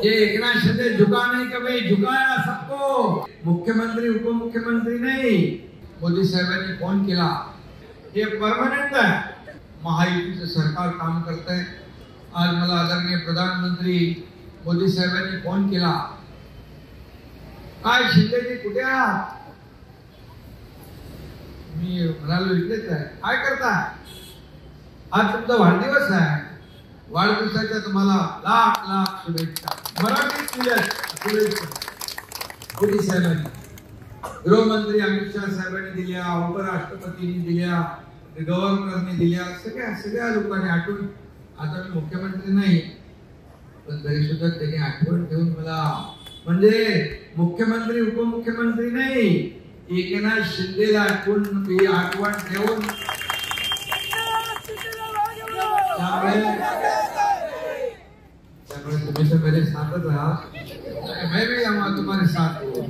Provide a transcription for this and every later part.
ये एक नाथ शिंदे झुका नहीं कभी, झुकाया सबको। मुख्यमंत्री उपमुख्यमंत्री नहीं, मोदी साहेबांनी फोन केला, हे परमनंट आहे। महायुतीचं सरकार काम करतंय। आज मला आदरणीय प्रधानमंत्री मोदी साहेबांनी फोन केला, काय शिंदेजी कुठे आहात? मी म्हणालो इथेच आहे। काय करताय? आज तुमचा वाढदिवस आहे, वाढदिवसाच्या तुम्हाला लाख लाख शुभेच्छा। मराठीत दिल्या शुभेच्छा मोदी साहेबांनी, गृहमंत्री अमित शाह साहेबांनी दिल्या, उपराष्ट्रपतींनी दिल्या, गव्हर्नरने दिल्या, सगळ्या लोकांनी आठवण। आता मी मुख्यमंत्री नाही, पण तरी सुद्धा त्यांनी आठवण ठेवून मला, म्हणजे मुख्यमंत्री उपमुख्यमंत्री नाही, एकनाथ शिंदेला आठवण ठेवून तुम्ही तो मेरे साथ रहा, मैं भी तुम्हारे साथ हूँ।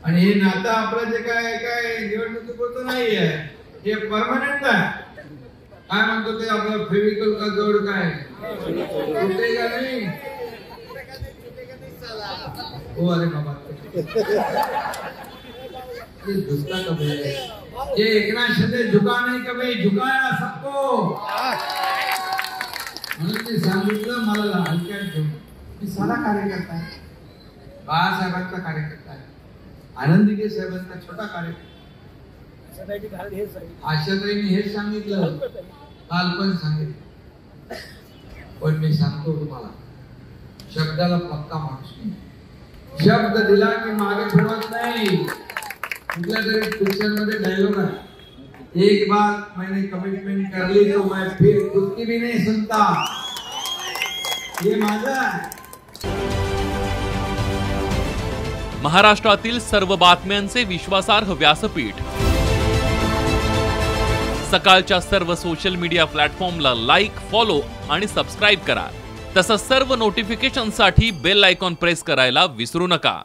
आणि हे नातं आपलं जे काय निवडणुकीपुरतं नाही आहे, हे परमनंट आहे। काय म्हणतो ते आपलं फेविकल का जोड काय तुटेगा नहीं, ओ अरे बाबा झुकता कभी, ये एक नाथ शिंदे झुका नहीं कभी, झुकाया सबको। म्हणून मी सांगितलं, मला हलक्यात घेऊन, मी साधा कार्यकर्ता आहे, बाळासाहेबांचा कार्यकर्ता आहे, आनंदीगे साहेबांचा छोटा कार्यकर्ता। आशाताईंनी हेच सांगितलं, काल पण सांगितलं, पण मी सांगतो तुम्हाला, शब्दाला पक्का माणूस नाही। शब्द दिला की मागे फिरवत नाही। कुठल्या तरी पिक्चर मध्ये डायलॉग आहे, एक बार मैंने कमिटमेंट कर ली तो मैं फिर खुद की भी नहीं सुनता। ये माझा महाराष्ट्रातील सर्व बातम्यांचे विश्वासार्ह व्यासपीठ, सकाळच्या सर्व सोशल मीडिया प्लॅटफॉर्मला लाईक, फॉलो आणि सबस्क्राईब करा। तसंच सर्व नोटिफिकेशनसाठी बेल आयकॉन प्रेस करायला विसरू नका।